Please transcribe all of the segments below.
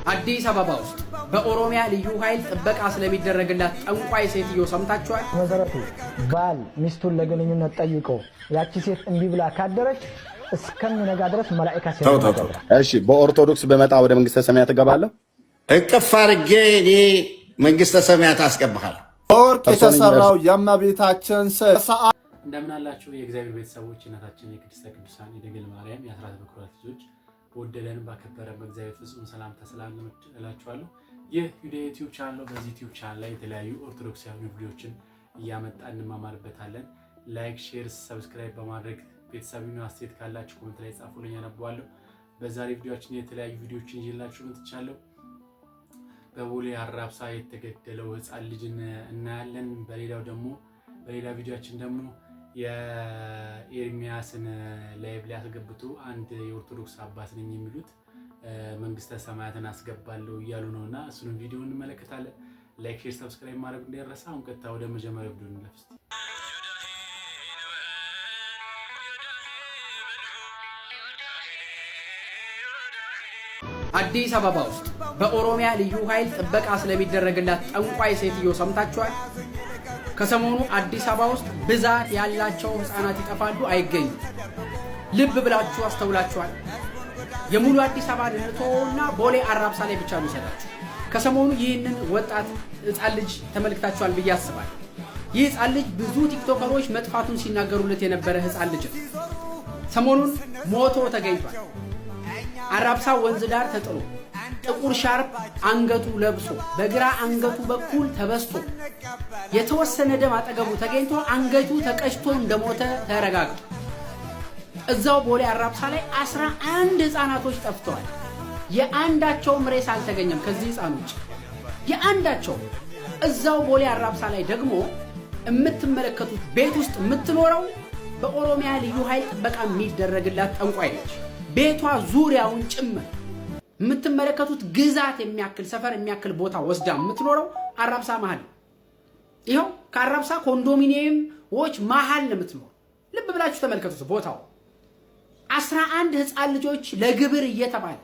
አዲስ አበባ ውስጥ በኦሮሚያ ልዩ ኃይል ጥበቃ ስለሚደረግላት ጠንቋይ ሴትዮ ሰምታችኋል? መሰረቱ ባል ሚስቱን ለግንኙነት ጠይቆ ያቺ ሴት እንቢ ብላ ካደረች እስከሚነጋ ድረስ መላእክት ሲያደርጋሉ። እሺ፣ በኦርቶዶክስ በመጣ ወደ መንግስተ ሰማያት እገባለሁ። እቅፍ አድርጌ እኔ መንግስተ ሰማያት አስገባሃለሁ። ወርቅ የተሰራው የእመቤታችን ሰዓት። እንደምን አላችሁ የእግዚአብሔር ቤተሰቦች፣ እናታችን የቅድስተ ቅዱሳን የድንግል ማርያም የአስራት በኩራት ልጆች በወደደን ባከበረ በእግዚአብሔር ፍጹም ሰላም ተስላለን እላችኋለሁ። ይህ ዩቲዩብ ቻናል ነው። በዚህ ዩቲዩብ ቻናል ላይ የተለያዩ ኦርቶዶክሳዊ ቪዲዮዎችን እያመጣን እንማማርበታለን። ላይክ፣ ሼር፣ ሰብስክራይብ በማድረግ ቤተሰብና አስተያየት ካላችሁ ኮሜንት ላይ ጻፉልኝ፣ አነባለሁ። በዛሬ ቪዲዮአችን የተለያዩ ቪዲዮዎችን ይዤላችሁ መጥቻለሁ። በቦሌ አራብሳ የተገደለው ህፃን ልጅ እናያለን። በሌላ ቪዲዮአችን ደግሞ የኤርሚያስን ላይቭ ላይ አስገብቶ አንድ የኦርቶዶክስ አባት ነኝ የሚሉት መንግስተ ሰማያትን አስገባለሁ እያሉ ነውና እሱንም ቪዲዮ እንመለከታለን። ላይክ፣ ሼር፣ ሰብስክራይብ ማድረግ እንዳይረሳ። አሁን ቀጥታ ወደ መጀመሪያው ቪዲዮ እንለፍ። አዲስ አበባ ውስጥ በኦሮሚያ ልዩ ኃይል ጥበቃ ስለሚደረግላት ጠንቋይ ሴትዮ ሰምታችኋል? ከሰሞኑ አዲስ አበባ ውስጥ ብዛት ያላቸው ህፃናት ይጠፋሉ፣ አይገኙም። ልብ ብላችሁ አስተውላችኋል? የሙሉ አዲስ አበባ ድርቶና ቦሌ አራብሳ ላይ ብቻ ነው ይሰጣችሁ። ከሰሞኑ ይህንን ወጣት ህፃን ልጅ ተመልክታችኋል ብዬ አስባለሁ። ይህ ህፃን ልጅ ብዙ ቲክቶከሮች መጥፋቱን ሲናገሩለት የነበረ ህፃን ልጅ ነው። ሰሞኑን ሞቶ ተገኝቷል። አራብሳ ወንዝ ዳር ተጥሎ ጥቁር ሻርፕ አንገቱ ለብሶ በግራ አንገቱ በኩል ተበስቶ የተወሰነ ደም አጠገቡ ተገኝቶ አንገቱ ተቀጭቶ እንደሞተ ተረጋግጧል። እዛው ቦሌ አራብሳ ላይ 11 ህፃናቶች ጠፍተዋል። የአንዳቸውም ሬሳ አልተገኘም። ከዚህ ህፃኖች የአንዳቸው እዛው ቦሌ አራብሳ ላይ ደግሞ የምትመለከቱት ቤት ውስጥ የምትኖረው በኦሮሚያ ልዩ ኃይል ጥበቃ የሚደረግላት ጠንቋይ ነች። ቤቷ ዙሪያውን ጭምር የምትመለከቱት ግዛት የሚያክል ሰፈር የሚያክል ቦታ ወስዳ የምትኖረው አራብሳ መሃል ነው። ይኸው ከአራብሳ ኮንዶሚኒየሞች መሃል ነው የምትኖረው። ልብ ብላችሁ ተመልከቱት ቦታው። 11 ህፃን ልጆች ለግብር እየተባለ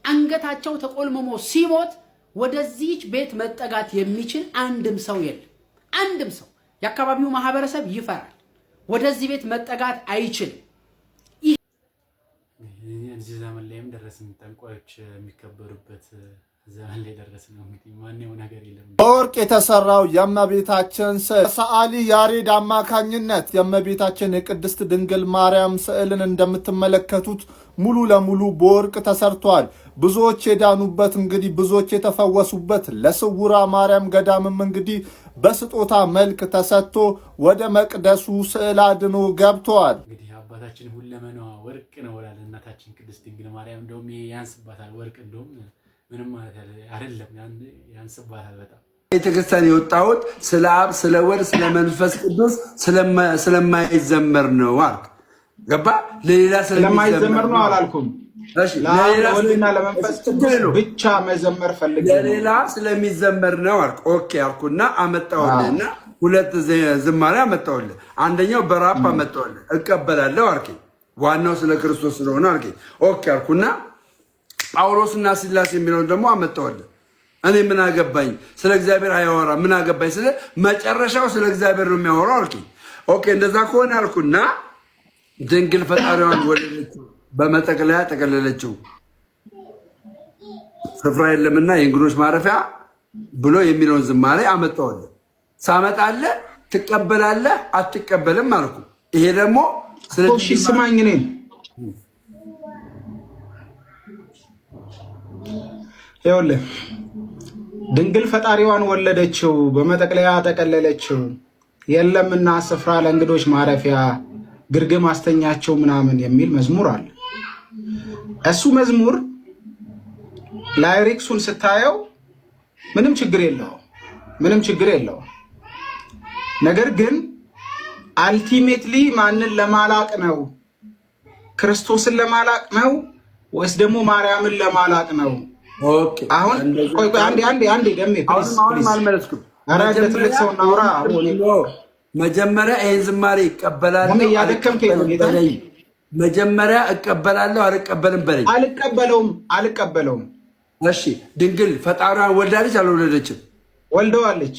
አንገታቸው ተቆልመሞ ሲሞት ወደዚህች ቤት መጠጋት የሚችል አንድም ሰው የለም። አንድም ሰው የአካባቢው ማህበረሰብ ይፈራል። ወደዚህ ቤት መጠጋት አይችልም። እዚህ ዘመን ላይም ደረስን። ጠንቋዮች የሚከበሩበት ዘመን ላይ ደረስን። እንግዲህ ማንኛው ነገር የለም። በወርቅ የተሰራው የእመቤታችን ስዕል ሰዓሊ ያሬድ አማካኝነት የእመቤታችን የቅድስት ድንግል ማርያም ስዕልን እንደምትመለከቱት ሙሉ ለሙሉ በወርቅ ተሰርቷል። ብዙዎች የዳኑበት እንግዲህ ብዙዎች የተፈወሱበት ለስውራ ማርያም ገዳምም እንግዲህ በስጦታ መልክ ተሰጥቶ ወደ መቅደሱ ስዕል አድኖ ገብቷል። እንግዲህ አባታችን ሁለመናዋ ወርቅ ነው ወላል እናታችን ቅድስት ድንግል ማርያም እንደውም ያንስባታል። ወርቅ እንደውም ምንም ማለት አይደለም፣ ያንስባታል በጣም። ቤተክርስቲያን የወጣሁት ስለ አብ ስለ ወልድ ስለ መንፈስ ቅዱስ ስለማይዘመር ነው አልክ። ገባ? ለሌላ ስለማይዘመር ነው አላልኩም። እሺ፣ ለሌላ ለመንፈስ ቅዱስ ብቻ መዘመር ፈልጌ ነው። ለሌላ ስለሚዘመር ነው አልክ። ኦኬ አልኩና አመጣሁልህና ሁለት ዝማሬ አመጣሁልህ። አንደኛው በራፕ አመጣሁልህ። እቀበላለሁ አልከኝ። ዋናው ስለ ክርስቶስ ስለሆነ አልከኝ። ኦኬ አልኩና ጳውሎስና ሲላስ የሚለውን ደግሞ አመጣሁልህ። እኔ ምን አገባኝ ስለ እግዚአብሔር አያወራ ምን አገባኝ ስለ መጨረሻው ስለ እግዚአብሔር ነው የሚያወራው አልከኝ። ኦኬ እንደዛ ከሆነ አልኩና ድንግል ፈጣሪዋን ወለደችው በመጠቅለያ ጠቀለለችው ስፍራ የለምና የእንግዶች ማረፊያ ብሎ የሚለውን ዝማሬ አመጣሁልህ። ሳመጣለህ ትቀበላለህ አትቀበልም አልኩ። ይሄ ደግሞ ስለዚህ ስማኝ፣ እኔ ይኸውልህ ድንግል ፈጣሪዋን ወለደችው በመጠቅለያ ጠቀለለችው የለምና ስፍራ ለእንግዶች ማረፊያ ግርግም አስተኛቸው ምናምን የሚል መዝሙር አለ። እሱ መዝሙር ላይሪክሱን ስታየው ምንም ችግር የለውም። ነገር ግን አልቲሜትሊ ማንን ለማላቅ ነው? ክርስቶስን ለማላቅ ነው ወይስ ደግሞ ማርያምን ለማላቅ ነው? ኦኬ አሁን ቆይ አንዴ ደሜ ፕሊዝ አልመለስኩም። ኧረ ለትልቅ ሰው እናውራ። መጀመሪያ ይሄን ዝማሬ ይቀበላል ደሜ ያደከምከኝ ነው ጌታ። መጀመሪያ እቀበላለሁ አልቀበልም በለኝ። አልቀበለውም እሺ ድንግል ፈጣሪዋን ወልዳለች አልወለደችም? ወልደዋለች።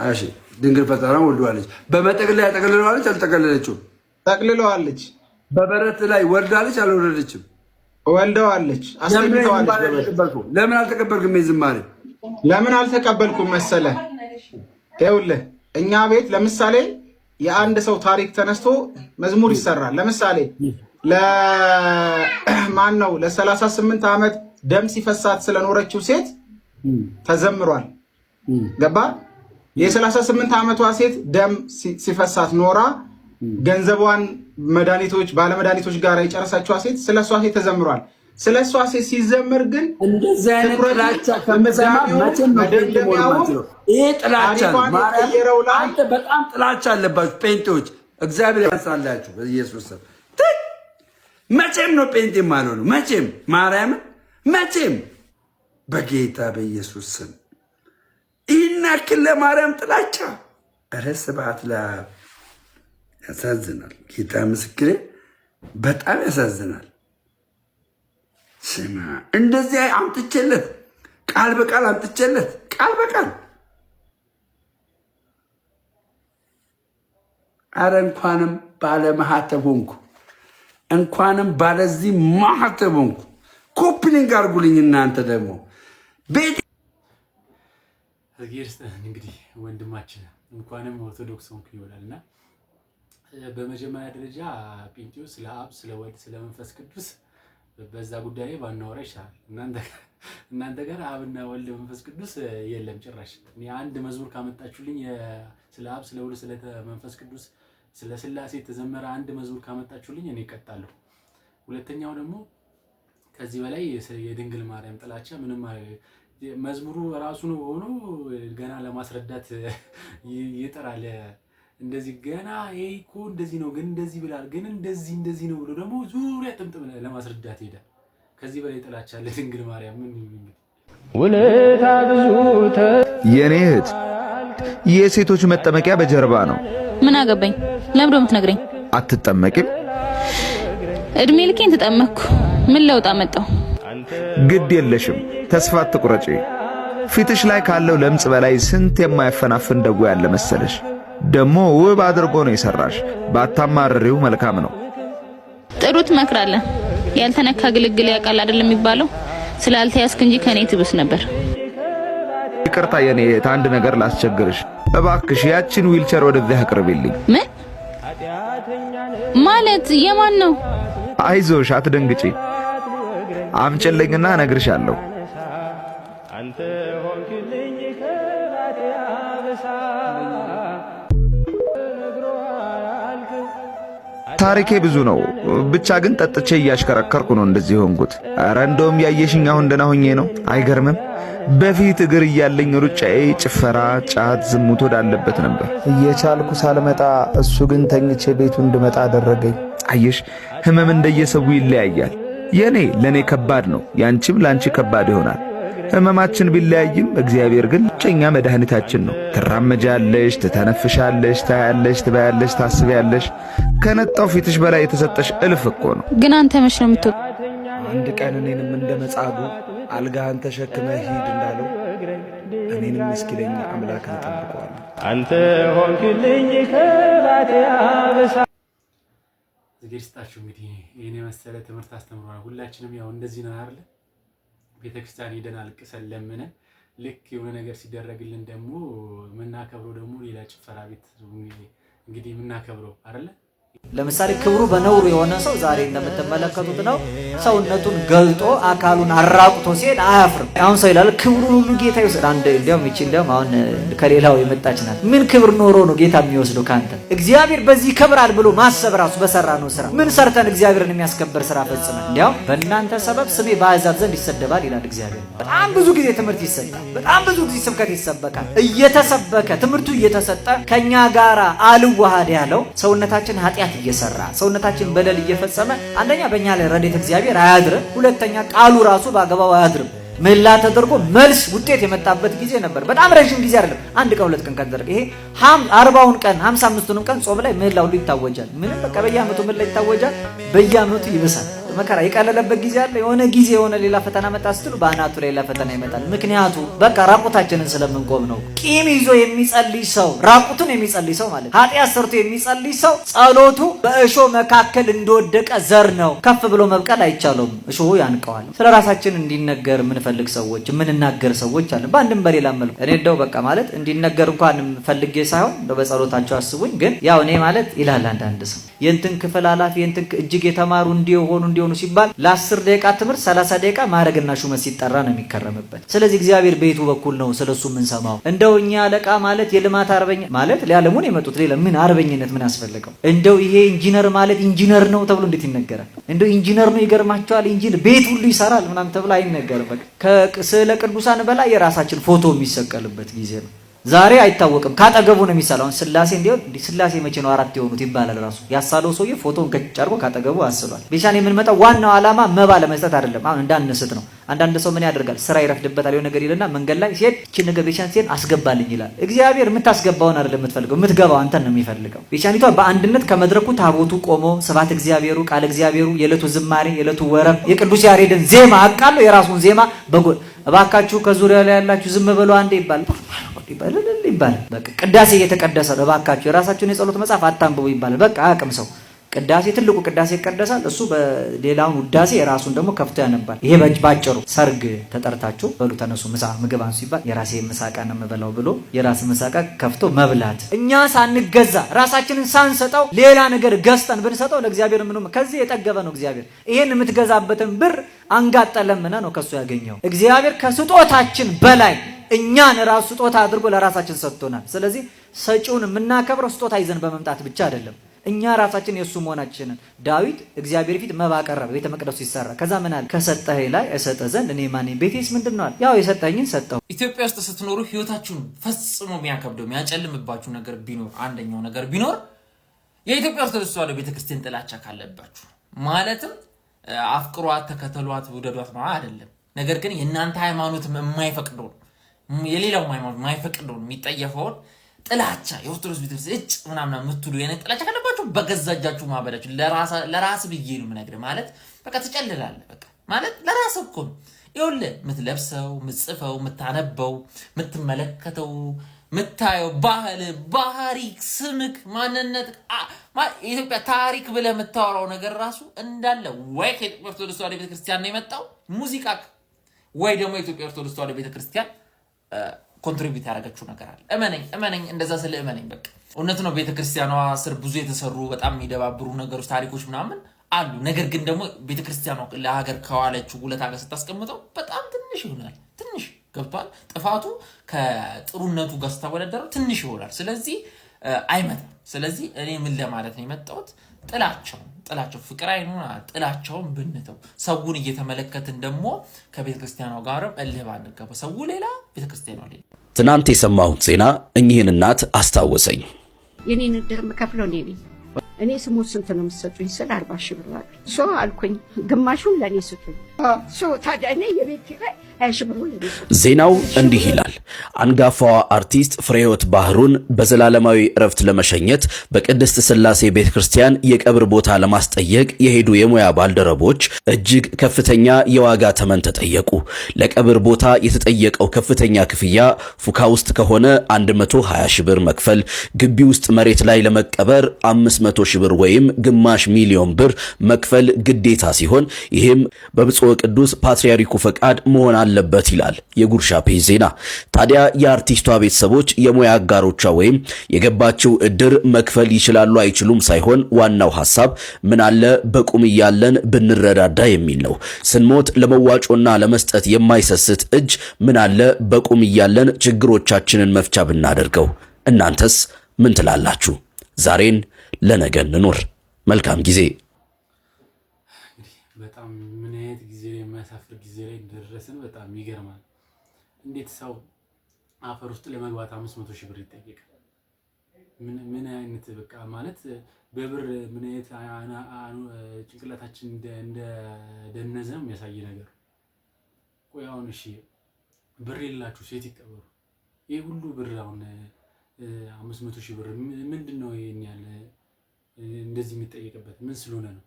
እሺ ድንግል ፈጣሪዋን ወልደዋለች። በመጠቅለያ ጠቅልለዋለች አልጠቀለለችም? ጠቅልለዋለች። በበረት ላይ ወልዳለች አልወለደችም? ወልደዋለች። አስጠግተዋለች። ለምን አልተቀበልክም? ዝማሬ ለምን አልተቀበልኩም መሰለ? ይኸውልህ እኛ ቤት ለምሳሌ የአንድ ሰው ታሪክ ተነስቶ መዝሙር ይሰራል። ለምሳሌ ለማን ነው ለ38 ዓመት ደም ሲፈሳት ስለኖረችው ሴት ተዘምሯል። ገባ? የ38 ዓመቷ ሴት ደም ሲፈሳት ኖራ ገንዘቧን መድኃኒቶች ባለመድኃኒቶች ጋር የጨረሰችዋ ሴት ስለሷ ሴት ተዘምሯል። ስለሷ ሴት ሲዘምር ግን እንደዚህ አይነት ጥላቻ ከመሰማ መቼም ነው ይሄ ጥላቻ ነው። አንተ በጣም ጥላቻ አለባችሁ ጴንጤዎች። እግዚአብሔር ያንሳላችሁ በኢየሱስ ስም። መቼም ነው ጴንጤ ማለት ነው። መቼም ማርያም መቼም በጌታ በኢየሱስ ስም ይህን ያክል ለማርያም ጥላቻ። ኧረ ስብሐት ለአብ። ያሳዝናል። ጌታ ምስክሬ በጣም ያሳዝናል። ስማ እንደዚህ አምጥቼለት ቃል በቃል አምጥቼለት ቃል በቃል አረ እንኳንም ባለ ማህተብ ሆንኩ፣ እንኳንም ባለዚህ ማህተብ ሆንኩ። ኮፕሊንግ አድርጉልኝ እናንተ ደግሞ ቤት እንግዲህ ወንድማችን እንኳንም ኦርቶዶክስ ሆንኩ ይወላልና በመጀመሪያ ደረጃ ጴንጤው ስለ አብ ስለ ወልድ ስለ መንፈስ ቅዱስ በዛ ጉዳይ ባናወራ ይሻላል። እናንተ ጋር አብና ወልድ መንፈስ ቅዱስ የለም ጭራሽ። እኔ አንድ መዝሙር ካመጣችሁልኝ ስለ አብ ስለ ወልድ ስለ መንፈስ ቅዱስ ስለ ስላሴ ተዘመረ አንድ መዝሙር ካመጣችሁልኝ እኔ እቀጣለሁ። ሁለተኛው ደግሞ ከዚህ በላይ የድንግል ማርያም ጥላቻ ምንም መዝሙሩ ራሱ ነው ሆኖ ገና ለማስረዳት ይጥራል። እንደዚህ ገና ይሄ እኮ እንደዚህ ነው ግን እንደዚህ ብላል ግን እንደዚህ ነው ብሎ ደግሞ ዙሪያ ጥምጥም ለማስረዳት ሄደ። ከዚህ በላይ ጥላቻ አለ ድንግል ማርያም ምን ውለታ ብዙ የኔ እህት የሴቶች መጠመቂያ በጀርባ ነው። ምን አገባኝ? ለምን የምትነግረኝ? አትጠመቂም? እድሜ ልኬን ተጠመቅኩ። ምን ለውጥ አመጣው? ግድ የለሽም፣ ተስፋ አትቁረጪ። ፊትሽ ላይ ካለው ለምጽ በላይ ስንት የማይፈናፍን ደጎ ያለ መሰለሽ። ደሞ ውብ አድርጎ ነው የሰራሽ። ባታማርሪው መልካም ነው። ጥሩ ትመክራለህ። ያልተነካ ግልግል ያውቃል አይደል የሚባለው? ስላልተያዝክ እንጂ ከኔ ትብስ ነበር። ይቅርታ የኔ እህት፣ አንድ ነገር ላስቸግርሽ እባክሽ። ያችን ዊልቸር ወደዚህ አቅርቢልኝ። ምን ማለት የማን ነው? አይዞሽ አትደንግጪ። አምጪልኝና እነግርሻለሁ። ታሪኬ ብዙ ነው። ብቻ ግን ጠጥቼ እያሽከረከርኩ ነው እንደዚህ ሆንኩት። ኧረ እንደውም ያየሽኝ አሁን ደህና ሆኜ ነው። አይገርምም? በፊት እግር እያለኝ ሩጫዬ ጭፈራ፣ ጫት፣ ዝሙት ወዳለበት ነበር። እየቻልኩ ሳልመጣ እሱ ግን ተኝቼ ቤቱ እንድመጣ አደረገኝ። አየሽ፣ ህመም እንደየሰው ይለያያል። የኔ ለኔ ከባድ ነው፣ ያንቺም ላንቺ ከባድ ይሆናል። ህመማችን ቢለያይም እግዚአብሔር ግን ብቸኛ መድኃኒታችን ነው። ትራመጃለሽ፣ ትተነፍሻለሽ፣ ታያለሽ፣ ትበያለሽ፣ ታስቢያለሽ። ከነጣው ፊትሽ በላይ የተሰጠሽ እልፍ እኮ ነው። ግን አንተ መች ነው የምትወጣው? አንድ ቀን እኔንም እንደ መጻጉዕ አልጋህን ተሸክመህ ሂድ እንዳለው እኔንም እስኪለኝ አምላክን እጠብቀዋለሁ። አንተ ሆንክልኝ ከባቴ አበሳ። ዝግጅታችሁ እንግዲህ ይሄን የመሰለ ትምህርት አስተምሯል። ሁላችንም ያው እንደዚህ ነው አይደል? ቤተክርስቲያን ሄደን አልቅሰን ለምነን ልክ የሆነ ነገር ሲደረግልን ደግሞ የምናከብረው ደግሞ ሌላ ጭፈራ ቤት እንግዲህ የምናከብረው አይደለ? ለምሳሌ ክብሩ በነውሩ የሆነ ሰው ዛሬ እንደምትመለከቱት ነው። ሰውነቱን ገልጦ አካሉን አራቁቶ ሲሄድ አያፍርም። አሁን ሰው ይላል ክብሩን ሁሉ ጌታ ይወስድ። እንዲያውም ይቺ አሁን ከሌላው የመጣች ናት። ምን ክብር ኖሮ ነው ጌታ የሚወስደው ካንተ? እግዚአብሔር በዚህ ይከብራል ብሎ ማሰብ ራሱ በሰራ ነው ስራ። ምን ሰርተን እግዚአብሔርን የሚያስከብር ስራ ፈጽመን? እንዲያውም በእናንተ ሰበብ ስሜ በአሕዛብ ዘንድ ይሰደባል ይላል እግዚአብሔር። በጣም ብዙ ጊዜ ትምህርት ይሰጣል። በጣም ብዙ ጊዜ ስብከት ይሰበካል። እየተሰበከ ትምህርቱ እየተሰጠ ከኛ ጋራ አልዋሃድ ያለው ሰውነታችን ኃጢአት እየሰራ ሰውነታችን በደል እየፈጸመ አንደኛ በእኛ ላይ ረድኤተ እግዚአብሔር አያድርም። ሁለተኛ ቃሉ ራሱ በአገባው አያድርም። ምህላ ተደርጎ መልስ ውጤት የመጣበት ጊዜ ነበር። በጣም ረጅም ጊዜ አይደለም፣ አንድ ቀን ሁለት ቀን ከተደረገ ይሄ 40ውን ቀን 55ቱንም ቀን ጾም ላይ ምህላ ሁሉ ይታወጃል። ምንም በቃ በየዓመቱ ምህላ ይታወጃል። በየዓመቱ ይብሳል። መከራ የቀለለበት ጊዜ አለ። የሆነ ጊዜ የሆነ ሌላ ፈተና መጣ ስትሉ በአናቱ ሌላ ፈተና ይመጣል። ምክንያቱ በቃ ራቁታችንን ስለምንቆም ነው። ቂም ይዞ የሚጸልይ ሰው ራቁቱን የሚጸልይ ሰው ማለት ኃጢአት ሰርቶ የሚጸልይ ሰው ጸሎቱ በእሾህ መካከል እንደወደቀ ዘር ነው። ከፍ ብሎ መብቀል አይቻለውም፣ እሾሁ ያንቀዋል። ስለ ራሳችን እንዲነገር የምንፈልግ ሰዎች የምንናገር ሰዎች አለ በአንድም በሌላ መልኩ። እኔ እንደው በቃ ማለት እንዲነገር እንኳን ፈልጌ ሳይሆን እንደው በጸሎታቸው አስቡኝ። ግን ያው እኔ ማለት ይላል አንዳንድ ሰው የእንትን ክፍል ኃላፊ የእንትን እጅግ የተማሩ እንዲሆኑ ሲባል ለ10 ደቂቃ ትምህርት 30 ደቂቃ ማዕረግና ሹመት ሲጠራ ነው የሚከረምበት። ስለዚህ እግዚአብሔር በየቱ በኩል ነው ስለሱ የምንሰማው? እንደው እኛ አለቃ ማለት የልማት አርበኛ ማለት ሊያለሙን የመጡት ሌላ ምን አርበኝነት ምን ያስፈልገው? እንደው ይሄ ኢንጂነር ማለት ኢንጂነር ነው ተብሎ እንዴት ይነገራል? እንደው ኢንጂነር ነው ይገርማቸዋል፣ ኢንጂነር ቤት ሁሉ ይሰራል ምናምን ተብሎ አይነገርም። በቃ ከስለ ቅዱሳን በላይ የራሳችን ፎቶ የሚሰቀልበት ጊዜ ነው። ዛሬ አይታወቅም ካጠገቡ ነው የሚሳለው። ስላሴ እንዲሆን ስላሴ መቼ ነው 4 የሆኑት ይባላል። ራሱ ያሳለው ሰውዬ ፎቶን ከጨርቆ ካጠገቡ አስሏል። ቤሻን የምንመጣው ዋናው ዓላማ መባ ለመስጠት አይደለም። አሁን እንዳንስት ነው። አንዳንድ ሰው ምን ያደርጋል? ስራ ይረፍድበታል። የሆነ ነገር ይልና መንገድ ላይ ሲሄድ እቺ ነገር ቤሻን ሲሄድ አስገባልኝ ይላል። እግዚአብሔር የምታስገባውን አይደለም የምትፈልገው፣ የምትገባው አንተን ነው የሚፈልገው። ቤሻኒቷ በአንድነት ከመድረኩ ታቦቱ ቆሞ ስብሐት እግዚአብሔሩ ቃል እግዚአብሔሩ የዕለቱ ዝማሬ የዕለቱ ወረብ የቅዱስ ያሬድን ዜማ አቃሎ የራሱን ዜማ በጎል እባካችሁ ከዙሪያ ላይ ያላችሁ ዝም ብሎ አንዴ ይባል ይባላል። በቃ ቅዳሴ እየተቀደሰ ነው። እባካችሁ የራሳችሁን የጸሎት መጽሐፍ አታንብቡ ይባላል። በቃ አቅም ሰው ቅዳሴ ትልቁ ቅዳሴ ይቀደሳል። እሱ በሌላውን ውዳሴ የራሱን ደግሞ ከፍቶ ያነባል። ይሄ ባጭሩ ሰርግ ተጠርታችሁ በሉ ተነሱ ምሳ ምግብ አንሱ ይባል የራሴ ምሳቃ ነው የምበላው ብሎ የራስ ምሳቃ ከፍቶ መብላት። እኛ ሳንገዛ ራሳችንን ሳንሰጠው ሌላ ነገር ገዝተን ብንሰጠው ለእግዚአብሔር ምንም ከዚህ የጠገበ ነው እግዚአብሔር። ይሄን የምትገዛበትን ብር አንጋጠለምና ነው ከሱ ያገኘው። እግዚአብሔር ከስጦታችን በላይ እኛን ራሱ ስጦታ አድርጎ ለራሳችን ሰጥቶናል። ስለዚህ ሰጪውን የምናከብረው ስጦታ ይዘን በመምጣት ብቻ አይደለም። እኛ ራሳችን የሱ መሆናችንን ዳዊት እግዚአብሔር ፊት መባ ቀረበ ቤተ መቅደሱ ሲሰራ። ከዛ ምን አለ? ከሰጠኸኝ ላይ እሰጥህ ዘንድ እኔ ማን ነኝ? ቤቴስ ምንድነው? ያው የሰጠኝን ሰጠሁ። ኢትዮጵያ ውስጥ ስትኖሩ ህይወታችሁን ፈጽሞ የሚያከብደው የሚያጨልምባችሁ ነገር ቢኖር አንደኛው ነገር ቢኖር የኢትዮጵያ ኦርቶዶክስ ተዋሕዶ ቤተክርስቲያን ጥላቻ ካለባችሁ ማለትም አፍቅሯት፣ ተከተሏት፣ ውደዷት ነው አይደለም። ነገር ግን የእናንተ ሃይማኖት የማይፈቅደው የሌላው ሃይማኖት የማይፈቅደው የሚጠየፈውን ጥላቻ የኦርቶዶክስ ቤተክርስቲያን እጭ ምናምን የምትሉ የኔ ጥላቻ ካለባችሁ በገዛጃችሁ ማበዳችሁ ለራስ ብዬ ነው የምነግርህ። ማለት በቃ ትጨልላለህ። በቃ ማለት ለራስ እኮ ነው። ይኸውልህ የምትለብሰው፣ የምትጽፈው፣ የምታነበው፣ የምትመለከተው፣ የምታየው ባህል፣ ባህሪ፣ ስምክ፣ ማንነት የኢትዮጵያ ታሪክ ብለህ የምታወራው ነገር ራሱ እንዳለ ወይ ከኢትዮጵያ ኦርቶዶክስ ተዋሕዶ ቤተክርስቲያን ነው የመጣው ሙዚቃ ወይ ደግሞ የኢትዮጵያ ኦርቶዶክስ ተዋሕዶ ቤተክርስቲያን ኮንትሪቢዩት ያደረገችው ነገር አለ። እመነኝ እንደዛ ስለ እመነኝ በቃ እውነት ነው። ቤተክርስቲያኗ ስር ብዙ የተሰሩ በጣም የሚደባብሩ ነገሮች ታሪኮች ምናምን አሉ። ነገር ግን ደግሞ ቤተክርስቲያኗ ለሀገር ከዋለችው ውለታ ጋር ስታስቀምጠው በጣም ትንሽ ይሆናል። ትንሽ ገብቷል። ጥፋቱ ከጥሩነቱ ጋር ስታወዳደረው ትንሽ ይሆናል። ስለዚህ አይመጣም። ስለዚህ እኔ ምን ለማለት ነው የመጣሁት? ጥላቸው ፍቅር አይኑና ጥላቸውን ብንተው ሰውን እየተመለከትን ደግሞ ከቤተክርስቲያኗ ጋርም እልህ ባንገባ። ሰው ሌላ ቤተክርስቲያኗ ሌላ። ትናንት የሰማሁት ዜና እኚህን እናት አስታወሰኝ። የኔን እድር የምከፍለው እኔ ነኝ። እኔ ስሞት ስንት ነው የምትሰጡኝ ስል 40 ሺህ ብር አለ። ሶ አልኩኝ ግማሹን ለእኔ ስጡኝ። ሶ ታዲያ እኔ የቤት ኪራይ 20 ሺህ ብር ለእኔ ስጡኝ። ዜናው እንዲህ ይላል። አንጋፋዋ አርቲስት ፍሬህይወት ባህሩን በዘላለማዊ እረፍት ለመሸኘት በቅድስት ሥላሴ ቤተክርስቲያን የቀብር ቦታ ለማስጠየቅ የሄዱ የሙያ ባልደረቦች እጅግ ከፍተኛ የዋጋ ተመን ተጠየቁ። ለቀብር ቦታ የተጠየቀው ከፍተኛ ክፍያ ፉካ ውስጥ ከሆነ 120 ሺህ ብር መክፈል፣ ግቢ ውስጥ መሬት ላይ ለመቀበር 500 ሺህ ብር ወይም ግማሽ ሚሊዮን ብር መክፈል ግዴታ ሲሆን ይህም በብፁዕ ቅዱስ ፓትርያርኩ ፈቃድ መሆን አለበት ይላል የጉርሻ ፔጅ ዜና። ታዲያ የአርቲስቷ ቤተሰቦች የሙያ አጋሮቿ ወይም የገባቸው እድር መክፈል ይችላሉ አይችሉም ሳይሆን ዋናው ሐሳብ ምን አለ በቁም እያለን ብንረዳዳ የሚል ነው። ስንሞት ለመዋጮና ለመስጠት የማይሰስት እጅ ምን አለ በቁም እያለን ችግሮቻችንን መፍቻ ብናደርገው። እናንተስ ምን ትላላችሁ? ዛሬን ለነገ እንኖር። መልካም ጊዜ። በጣም ምን አይነት ጊዜ ላይ የሚያሳፍር ጊዜ ላይ እንደደረስን በጣም ይገርማል። እንዴት ሰው አፈር ውስጥ ለመግባት 500 ሺህ ብር ይጠየቃል? ምን አይነት በቃ ማለት በብር ምን አይነት ጭንቅላታችን እንደ ደነዘ የሚያሳይ ነገር። ቆይ አሁን እሺ ብር የላችሁ ሴት ይቀበሩ። ይሄ ሁሉ ብር አሁን 500 ሺህ ብር ምንድነው? ይሄን ያለ እንደዚህ የሚጠየቅበት ምን ስለሆነ ነው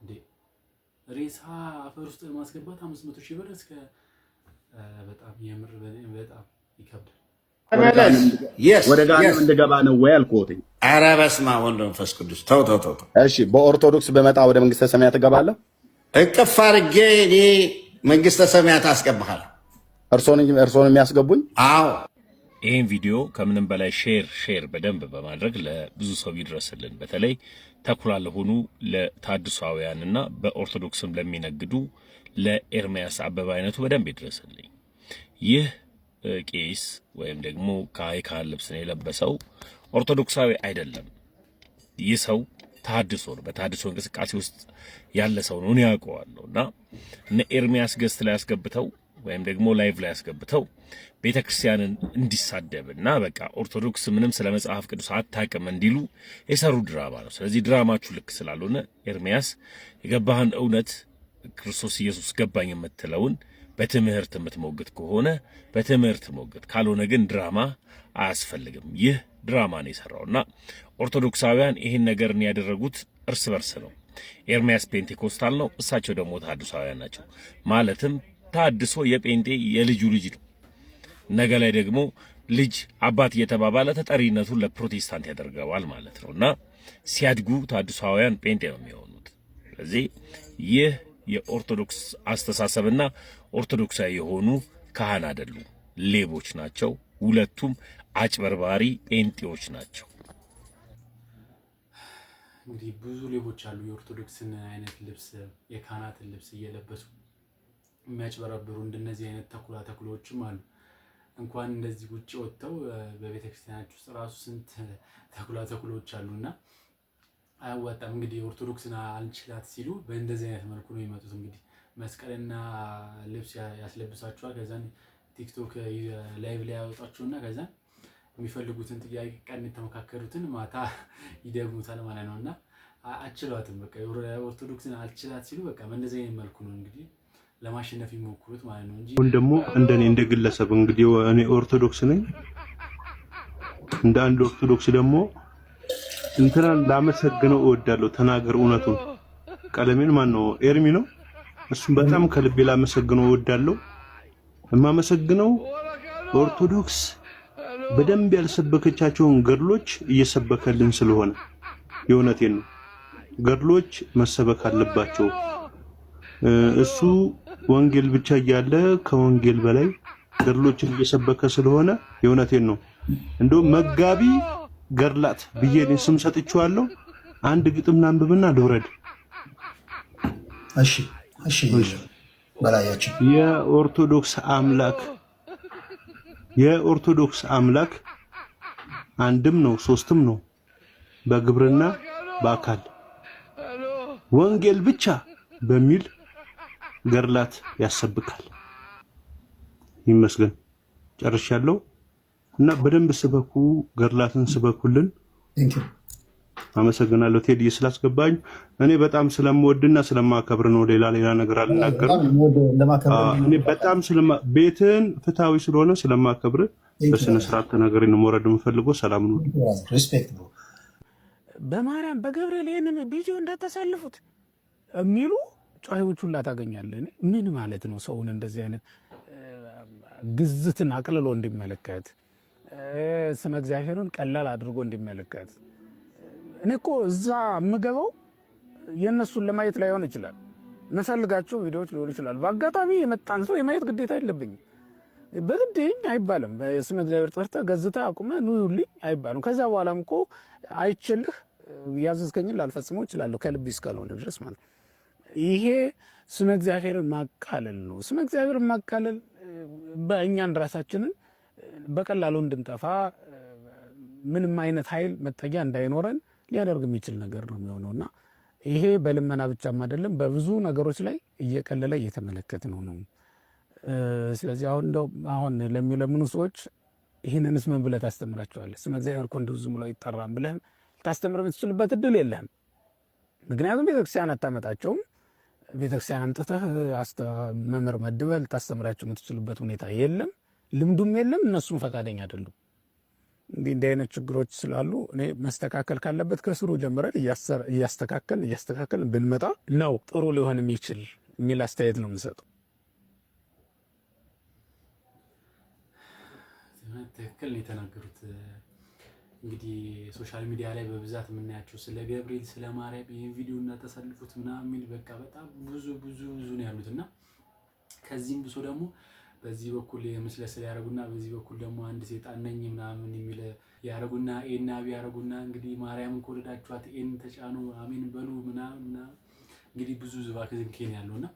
እንዴ? ሬሳ አፈር ውስጥ ማስገባት 500 ሺህ ብር እስከ በጣም የምር በጣም ይከብዳል። ወደ ጋንም እንደገባ ነው ወይ አልኩት። ኧረ በስመ አብ ወወልድ ወመንፈስ ቅዱስ። ተው። እሺ በኦርቶዶክስ በመጣ ወደ መንግስተ ሰማያት እገባለሁ? እቅፍ አድርጌ እኔ መንግስተ ሰማያት አስገባሃለሁ። እርሶን የሚያስገቡኝ? አዎ። ይህን ቪዲዮ ከምንም በላይ ሼር በደንብ በማድረግ ለብዙ ሰው ይድረስልን። በተለይ ተኩላ ለሆኑ ለታድሷውያንና በኦርቶዶክስም ለሚነግዱ ለኤርሚያስ አበበ አይነቱ በደንብ ይድረስልኝ። ይህ ቄስ ወይም ደግሞ ካህን ልብስ ነው የለበሰው ኦርቶዶክሳዊ አይደለም። ይህ ሰው ታድሶ ነው፣ በታድሶ እንቅስቃሴ ውስጥ ያለ ሰው ነው። እኔ ያውቀዋለሁ። እና እነ ኤርሚያስ ገስት ላይ ያስገብተው ወይም ደግሞ ላይቭ ላይ ያስገብተው ቤተክርስቲያንን እንዲሳደብና በቃ ኦርቶዶክስ ምንም ስለ መጽሐፍ ቅዱስ አታውቅም እንዲሉ የሰሩ ድራማ ነው። ስለዚህ ድራማችሁ ልክ ስላልሆነ ኤርሚያስ የገባህን እውነት ክርስቶስ ኢየሱስ ገባኝ የምትለውን በትምህርት የምትሞግት ከሆነ በትምህርት ሞግት፣ ካልሆነ ግን ድራማ አያስፈልግም። ይህ ድራማ ነው የሰራውና ኦርቶዶክሳውያን ይህን ነገርን ያደረጉት እርስ በርስ ነው። ኤርሚያስ ፔንቴኮስታል ነው፣ እሳቸው ደግሞ ታድሳውያን ናቸው። ማለትም ታድሶ የጴንጤ የልጁ ልጅ ነው። ነገ ላይ ደግሞ ልጅ አባት እየተባባለ ተጠሪነቱን ለፕሮቴስታንት ያደርገዋል ማለት ነውና ሲያድጉ ታድሳውያን ጴንጤ ነው የሚሆኑት። ስለዚህ ይህ የኦርቶዶክስ አስተሳሰብና ኦርቶዶክሳዊ የሆኑ ካህን አይደሉም፣ ሌቦች ናቸው። ሁለቱም አጭበርባሪ ጴንጤዎች ናቸው። እንግዲህ ብዙ ሌቦች አሉ የኦርቶዶክስን አይነት ልብስ የካህናትን ልብስ እየለበሱ የሚያጭበረብሩ እንደነዚህ አይነት ተኩላዎችም አሉ። እንኳን እንደዚህ ውጪ ወጥተው በቤተክርስቲያናችሁ ውስጥ ራሱ ስንት ተኩላዎች አሉና አያዋጣም። እንግዲህ ኦርቶዶክስን አልችላት ሲሉ በእንደዚህ አይነት መልኩ ነው የሚመጡት። እንግዲህ መስቀልና ልብስ ያስለብሳችኋል፣ ከዛን ቲክቶክ ላይቭ ላይ ያወጣችሁና ከዛን የሚፈልጉትን ጥያቄ ቀን የተመካከሩትን ማታ ይደግሙታል ማለት ነውና አችሏትም። በቃ ኦርቶዶክስን አልችላት ሲሉ በቃ በእንደዚህ አይነት መልኩ ነው እንግዲህ ለማሸነፍ ይሞክሩት ማለት ነው እንጂ አሁን ደግሞ እንደኔ እንደ ግለሰብ እንግዲህ እኔ ኦርቶዶክስ ነኝ። እንደ አንድ ኦርቶዶክስ ደግሞ እንትናን ላመሰግነው እወዳለሁ። ተናገር እውነቱን። ቀለሜን ማን ነው? ኤርሚ ነው። እሱም በጣም ከልቤ ላመሰግነው እወዳለሁ። የማመሰግነው ኦርቶዶክስ በደንብ ያልሰበከቻቸውን ገድሎች እየሰበከልን ስለሆነ የእውነቴን ነው። ገድሎች መሰበክ አለባቸው። እሱ ወንጌል ብቻ እያለ ከወንጌል በላይ ገድሎችን እየሰበከ ስለሆነ የእውነቴን ነው። እንደው መጋቢ ገድላት ብዬ ስም ሰጥቼዋለሁ። አንድ ግጥም ላንብብና ልውረድ። እሺ በላያችን የኦርቶዶክስ አምላክ አንድም ነው ሶስትም ነው፣ በግብርና በአካል ወንጌል ብቻ በሚል ገድላት ያሰብካል። ይመስገን። ጨርሻለሁ እና በደንብ ስበኩ፣ ገድላትን ስበኩልን። አመሰግናለሁ ቴዲ ስላስገባኝ። እኔ በጣም ስለምወድና ስለማከብር ነው። ሌላ ነገር አልናገርም። እኔ በጣም ቤትን ፍትሃዊ ስለሆነ ስለማከብር በስነ ስርዓት ተናገረኝ ነው መውረድ የምፈልገው። ሰላም ነው። ሪስፔክት ነው። በማርያም በገብርኤል ይሄንን ቪዲዮ እንዳታሳልፉት የሚሉ ጫሂዎች ሁላ ታገኛለህ። ምን ማለት ነው? ሰውን እንደዚህ አይነት ግዝትን አቅልሎ እንዲመለከት ስመ እግዚአብሔርን ቀላል አድርጎ እንዲመለከት። እኔ እኮ እዛ የምገባው የእነሱን ለማየት ላይሆን ይችላል፣ መፈልጋቸው ቪዲዮዎች ሊሆኑ ይችላል። በአጋጣሚ የመጣን ሰው የማየት ግዴታ የለብኝም። በግድኝ አይባልም። ስመ እግዚአብሔር ጠርተህ ገዝተህ አቁመህ ኑልኝ አይባልም። ከዛ በኋላም እኮ አይችልህ ያዘዝከኝን ላልፈጽመው እችላለሁ ከልብ እስካልሆነ ድረስ ማለት ነው። ይሄ ስመ እግዚአብሔርን ማቃለል ነው። ስመ እግዚአብሔርን ማቃለል በእኛን ራሳችንን በቀላሉ እንድንጠፋ ምንም አይነት ኃይል መጠጊያ እንዳይኖረን ሊያደርግ የሚችል ነገር ነው የሚሆነውና ይሄ በልመና ብቻም አይደለም፣ በብዙ ነገሮች ላይ እየቀለለ እየተመለከት ነው። ስለዚህ አሁን ለሚለምኑ ሰዎች ይህንንስ ምን ብለህ ታስተምራቸዋለህ? ስመ እግዚአብሔር እኮ እንደው ዝም ብሎ ይጠራም ብለህ ታስተምር የምትችልበት እድል የለህም። ምክንያቱም ቤተክርስቲያን አታመጣቸውም። ቤተክርስቲያን አምጥተህ መምህር መድበህ ልታስተምራቸው የምትችልበት ሁኔታ የለም፣ ልምዱም የለም፣ እነሱም ፈቃደኛ አይደሉም። እንዲህ አይነት ችግሮች ስላሉ እኔ መስተካከል ካለበት ከስሩ ጀምረን እያስተካከል ብንመጣ ነው ጥሩ ሊሆን የሚችል የሚል አስተያየት ነው የምንሰጠው። ትክክል ነው የተናገሩት። እንግዲህ ሶሻል ሚዲያ ላይ በብዛት የምናያቸው ስለ ገብርኤል ስለ ማርያም ይሄን ቪዲዮ እና ተሰልፉት ምናምን የሚል በቃ በጣም ብዙ ነው ያሉትና ከዚህም ብሶ ደግሞ በዚህ በኩል የምስለ ስለ ያረጉና በዚህ በኩል ደግሞ አንድ ሴጣን ነኝ ምናምን የሚል ያረጉና ኤና ቢያረጉና እንግዲህ ማርያምን ከወደዳችኋት ኤን ተጫኑ አሜን በሉ ምናምን እንግዲህ ብዙ ዝባክዝን ኬን ያለውና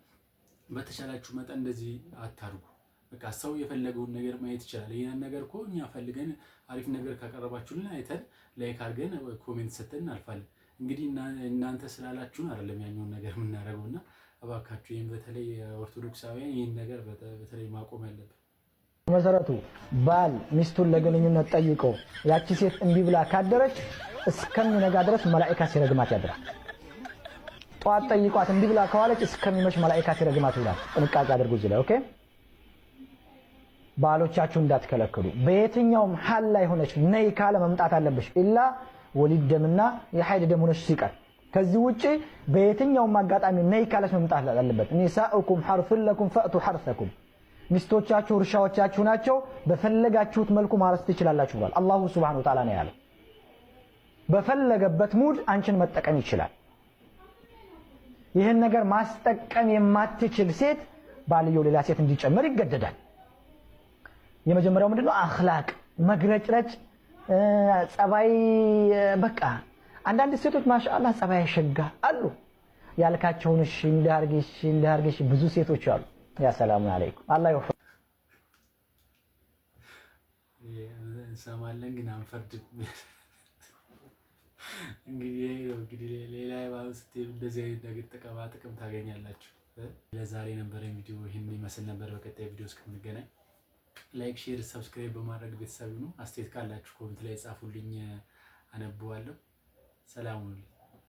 በተቻላችሁ መጠን እንደዚህ አታርጉ። በቃ ሰው የፈለገውን ነገር ማየት ይችላል። ይሄን ነገር እኮ እኛ ፈልገን አሪፍ ነገር ካቀረባችሁልን አይተን ላይክ አድርገን ኮሜንት ሰጥተን አልፋለን። እንግዲህ እናንተ ስላላችሁን አይደለም ያኛውን ነገር የምናደርገውና እባካችሁ ይሄን በተለይ ኦርቶዶክሳውያን ይሄን ነገር በተለይ ማቆም ያለበት መሰረቱ ባል ሚስቱን ለግንኙነት ጠይቆ ያቺ ሴት እምቢ ብላ ካደረች እስከሚነጋ ድረስ መላእክት ሲረግማት ያድራል። ጧት ጠይቋት እምቢ ብላ ከዋለች እስከሚመሽ መላእክት ሲረግማት ይውላል። ጥንቃቄ አድርጉ እዚህ ላይ ኦኬ። ባሎቻችሁ እንዳትከለክሉ። በየትኛውም ሐል ላይ ሆነች ነይ ካለ መምጣት አለብሽ ኢላ ወሊድ ደምና የሐይድ ደም ሆነች ሲቀር ከዚህ ውጪ በየትኛውም አጋጣሚ ነይ ካለች መምጣት አለበት። ኒሳኡኩም ሐርሱን ለኩም ፈእቱ ሐርሰኩም። ሚስቶቻችሁ እርሻዎቻችሁ ናቸው፣ በፈለጋችሁት መልኩ ማረስ ትችላላችሁ ብሏል አላሁ ሱብሓነሁ ወተዓላ ነው ያለው። በፈለገበት ሙድ አንቺን መጠቀም ይችላል። ይህን ነገር ማስጠቀም የማትችል ሴት ባልየው ሌላ ሴት እንዲጨምር ይገደዳል። የመጀመሪያው ምንድነው? አኽላቅ መግረጭረጭ ጸባይ። በቃ አንዳንድ ሴቶች ማሻአላህ ጸባይ ሸጋ አሉ ያልካቸውን እሺ እንዳርገሽ ብዙ ሴቶች አሉ። ያ ሰላም አለይኩም አላህ ይወፍ እንሰማለን ግን አንፈርድም። እንግዲህ ሌላ ባውስት እንደዚህ አይነት ነገር ጥቅም ታገኛላችሁ። ለዛሬ የነበረን ቪዲዮ ይህን ይመስል ነበር። በቀጣይ ቪዲዮ እስከምንገናኝ ላይክ፣ ሼር፣ ሰብስክራይብ በማድረግ ቤተሰብ ነው። አስተያየት ካላችሁ ኮሜንት ላይ ጻፉልኝ፣ አነብዋለሁ። ሰላም ሁኑ።